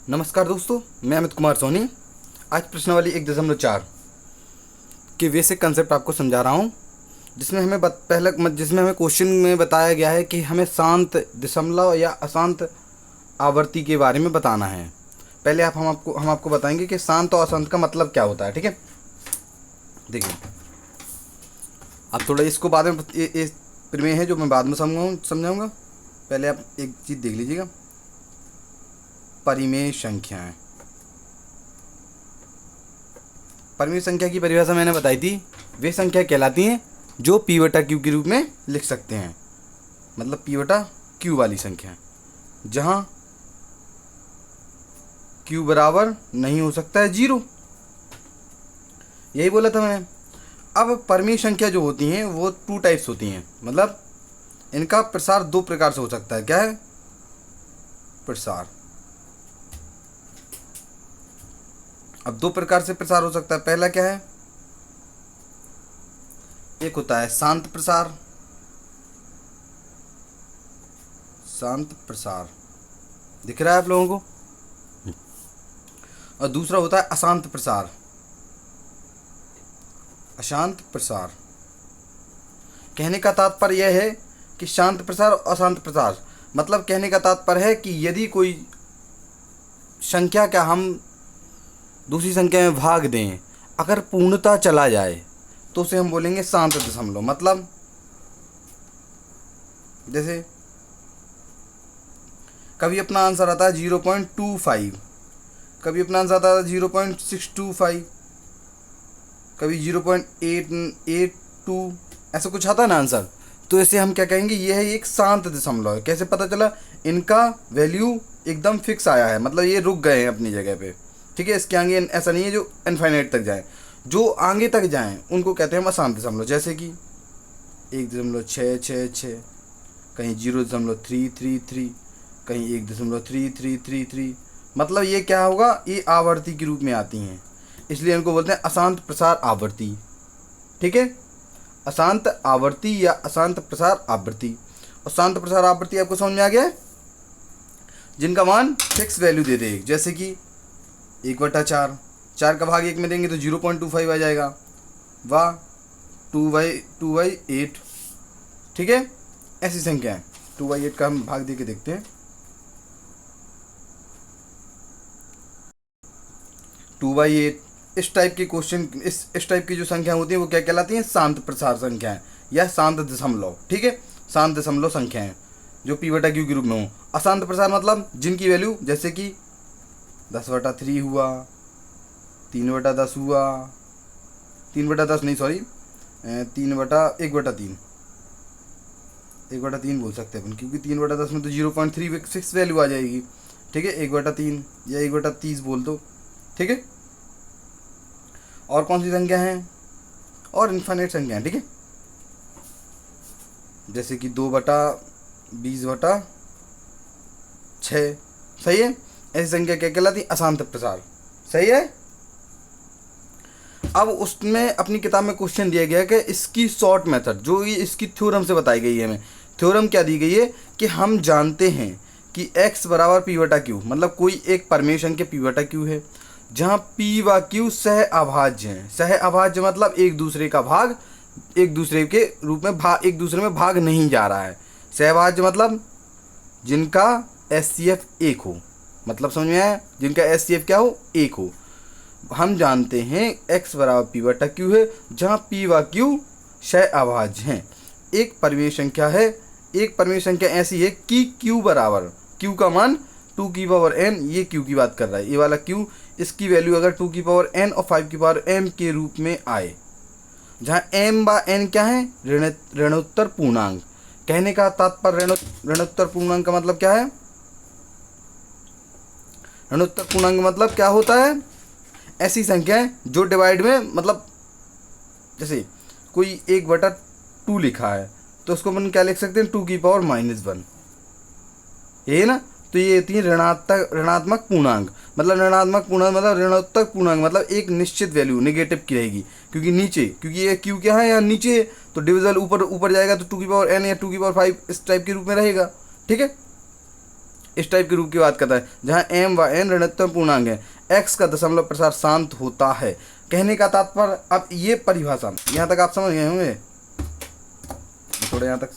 नमस्कार दोस्तों, मैं अमित कुमार सोनी। आज प्रश्नावली 1.4 के बेसिक कंसेप्ट आपको समझा रहा हूँ, जिसमें हमें क्वेश्चन में बताया गया है कि हमें शांत दशमलव या अशांत आवर्ती के बारे में बताना है। पहले हम आपको बताएंगे कि शांत और अशांत का मतलब क्या होता है। ठीक है, देखिए आप थोड़ा इसको बाद में ये प्रमेय है जो मैं बाद में समझाऊंगा। पहले आप एक चीज़ देख लीजिएगा, परिमेय संख्याएं। परिमेय संख्या की परिभाषा मैंने बताई थी। वे संख्या कहलाती हैं जो p बटा क्यू के रूप में लिख सकते हैं, मतलब p बटा क्यू वाली संख्या, जहां q बराबर नहीं हो सकता है 0। यही बोला था मैंने। अब परिमेय संख्या जो होती हैं वो 2 टाइप्स होती हैं, मतलब इनका प्रसार 2 प्रकार से हो सकता है। क्या है? प्रसार। अब 2 प्रकार से प्रसार हो सकता है। पहला क्या है? एक होता है शांत प्रसार। शांत प्रसार दिख रहा है आप लोगों को। और दूसरा होता है अशांत प्रसार। अशांत प्रसार। कहने का तात्पर्य यह है कि शांत प्रसार और अशांत प्रसार, मतलब कहने का तात्पर्य है कि यदि कोई संख्या का हम दूसरी संख्या में भाग दें, अगर पूर्णता चला जाए तो उसे हम बोलेंगे शांत दशमलव। मतलब जैसे कभी अपना आंसर आता है 0.25, कभी अपना आंसर आता है 0.625, कभी 0.882, ऐसा कुछ आता है ना आंसर। तो इसे हम क्या कहेंगे? यह है एक शांत दशमलव है। कैसे पता चला? इनका वैल्यू एकदम फिक्स आया है, मतलब ये रुक गए हैं अपनी जगह पे। ठीक है, इसके आगे ऐसा नहीं है जो इनफाइनाइट तक जाए। जो आगे तक जाएं उनको कहते हैं हम अशांत दशमलव। जैसे कि 1.666, कहीं 0.333, कहीं 1.3333। मतलब ये क्या होगा? ये आवर्ती के रूप में आती हैं, इसलिए इनको बोलते हैं अशांत प्रसार आवर्ती। ठीक है, अशांत आवर्ती या अशांत प्रसार आवृत्ति। और शांत प्रसार आवृत्ति आपको समझ में आ गया है? जिनका मान फिक्स वैल्यू दे दे, जैसे कि 1/4, 4 का भाग 1 में देंगे तो 0.25 आ जाएगा, वाह 2/8। ठीक है, ऐसी संख्या है। 2/8 का हम भाग दे के देखते हैं। 2/8 इस टाइप के क्वेश्चन, इस टाइप की जो संख्या होती है वो क्या कहलाती हैं? शांत प्रसार संख्याएं या शांत दशमलव। ठीक है, शांत दशमलव संख्याएं जो p बटा क्यू के रूप में हो। अशांत प्रसार मतलब जिनकी वैल्यू, जैसे कि 10/3 हुआ, 3/10 हुआ, 3/10 नहीं, सॉरी 1/3 बोल सकते हैं अपन, क्योंकि 3/10 में तो 0.36 वैल्यू आ जाएगी। ठीक है, 1/3 या 1/30 बोल दो। ठीक है, और कौन सी संख्या है? और इनफाइनाइट संख्या है। ठीक है, जैसे कि 2/20/6। सही है, ऐसी संख्या क्या कहलाती? अशांत प्रसार। सही है। अब उसमें अपनी किताब में क्वेश्चन दिया गया है कि इसकी शॉर्ट मेथड, जो ये इसकी थ्योरम से बताई गई है। हमें थ्योरम क्या दी गई है कि हम जानते हैं कि x बराबर p बटा क्यू, मतलब कोई एक परिमेय संख्या p बटा क्यू है जहाँ p व q सह अभाज्य हैं। सह अभाज्य मतलब एक दूसरे का भाग एक दूसरे के रूप में एक दूसरे में भाग नहीं जा रहा है। सहभाज्य मतलब जिनका SCF 1 हो, मतलब समझ में आया? जिनका SCF क्या हो? 1 हो। हम जानते हैं x बराबर p बटा क्यू है, जहाँ p व q सह अभाज्य हैं। एक परिमेय संख्या है, एक परिमेय संख्या ऐसी है कि q बराबर, q का मान 2 की पावर n, ये q की बात कर रहा है, ये वाला q, इसकी वैल्यू अगर 2 की पावर n और 5 की पावर m के रूप में आए, जहाँ m व n क्या है? ऋणोत्तर पूर्णांक। कहने का तात्पर्य ऋणोत्तर पूर्णांक का मतलब क्या है? ऋणोत्तर पूर्णांक मतलब क्या होता है? ऐसी संख्या है जो डिवाइड में, मतलब जैसे कोई 1/2 लिखा है तो उसको अपन क्या लिख सकते हैं? 2 की पावर -1। यही है ना? तो ये होती है ऋणात्मक पूर्णांक। मतलब ऋणात्मक पूर्णांक मतलब ऋणोत्तर पूर्णांक, मतलब एक निश्चित वैल्यू नेगेटिव की रहेगी, क्योंकि ये क्यू क्या है? यहाँ नीचे, तो डिविजल ऊपर ऊपर जाएगा तो 2 की पावर n या 2 की पावर 5 इस टाइप के रूप में रहेगा। ठीक है, इस टाइप के रूप की बात करता है जहाँ m व n ऋणात्मक पूर्णांक है, x का दशमलव प्रसार शांत होता है। कहने का तात्पर्य, अब ये परिभाषा यहाँ तक आप समझ गए होंगे। थोड़ा यहाँ तक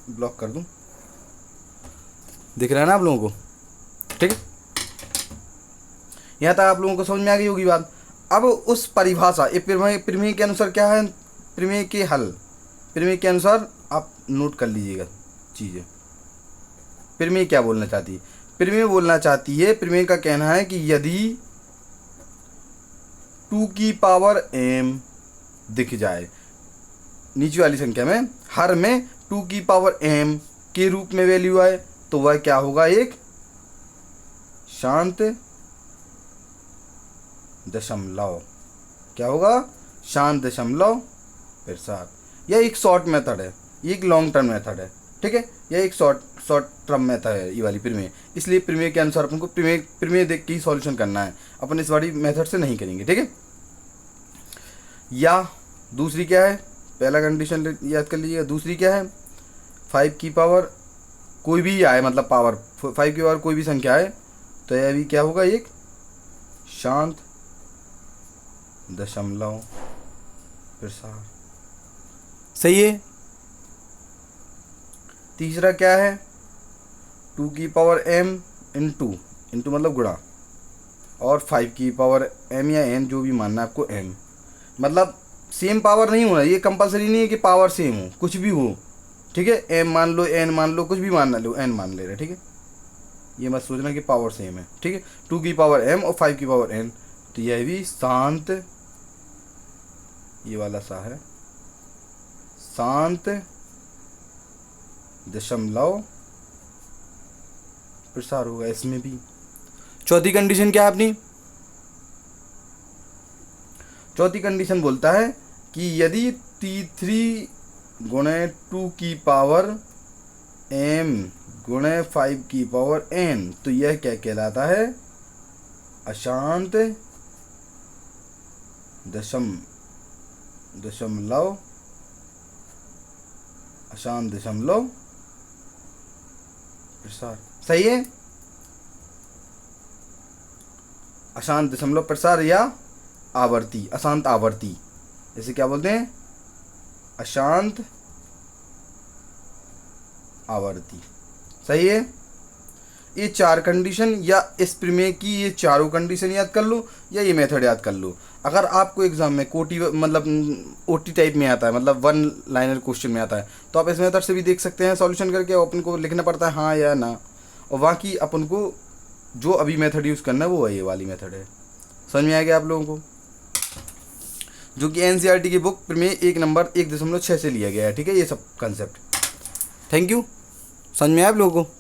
ब्लॉक कर दूँ, दिख रहा है ना आप लोगों को? ठीक है, यहाँ तक आप लोगों को समझ में आ गई होगी बात। अब उस परिभाषा, ये प्रमेय के अनुसार क्या है, प्रमेय के हल, प्रमेय के अनुसार आप नोट कर लीजिएगा चीज़ें। प्रमेय क्या बोलना चाहती है? प्रमेय बोलना चाहती है, प्रमेय का कहना है कि यदि 2 की पावर m दिख जाए नीचे वाली संख्या में, हर में 2 की पावर m के रूप में वैल्यू आए, तो वह क्या होगा, एक शांत दशमलव। क्या होगा? शांत दशमलव प्रसार। यह एक शॉर्ट मेथड है, ये एक लॉन्ग टर्म मेथड है। ठीक है, यह एक शॉर्ट टर्म मेथड है ये वाली प्रमेय। इसलिए प्रमेय के अनुसार अपन को प्रमेय देख के ही सॉल्यूशन करना है, अपन इस वाली मेथड से नहीं करेंगे। ठीक है, या दूसरी क्या है, पहला कंडीशन याद कर लीजिएगा। दूसरी क्या है, 5 की पावर कोई भी आए, मतलब पावर 5 की पावर कोई भी संख्या है, तो यह भी क्या होगा, एक शांत दशमलव प्रसार। सही है। तीसरा क्या है, 2 की पावर m इंटू मतलब गुणा, और 5 की पावर m या n जो भी मानना है आपको, m मतलब सेम पावर नहीं होना, ये कंपलसरी नहीं है कि पावर सेम हो, कुछ भी हो। ठीक है, m मान लो, n मान लो, कुछ भी मान लो, n मान ले रहे। ठीक है, ये मत सोचना कि पावर सेम है। ठीक है, 2 की पावर m और 5 की पावर n, तो यह भी शांत, ये वाला सा है, शांत दशमलव प्रसार होगा इसमें भी। चौथी कंडीशन क्या है अपनी? चौथी कंडीशन बोलता है कि यदि T3 गुणे 2 की पावर m गुणे 5 की पावर n, तो यह क्या कहलाता है, अशांत दशमलव प्रसार। सही है, अशांत दशमलव प्रसार या आवर्ती, अशांत आवर्ती, इसे क्या बोलते हैं, अशांत आवर्ती। सही है। ये 4 कंडीशन या इस प्रमेय की ये चारों कंडीशन याद कर लो, या ये मेथड याद कर लो। अगर आपको एग्जाम में कोटी मतलब ओटी टाइप में आता है, मतलब 1 लाइनर क्वेश्चन में आता है, तो आप इस मेथड से भी देख सकते हैं सॉल्यूशन करके। अपन को लिखना पड़ता है हाँ या ना, और बाकी अपन को जो अभी मेथड यूज़ करना है वो ये वाली मेथड है। समझ में आ गया आप लोगों को? जो कि एनसीईआरटी की बुक प्रमेय 1 नंबर 1.6 से लिया गया है। ठीक है, ये सब कंसेप्ट। Thank you. समझ में आया आप लोगों को?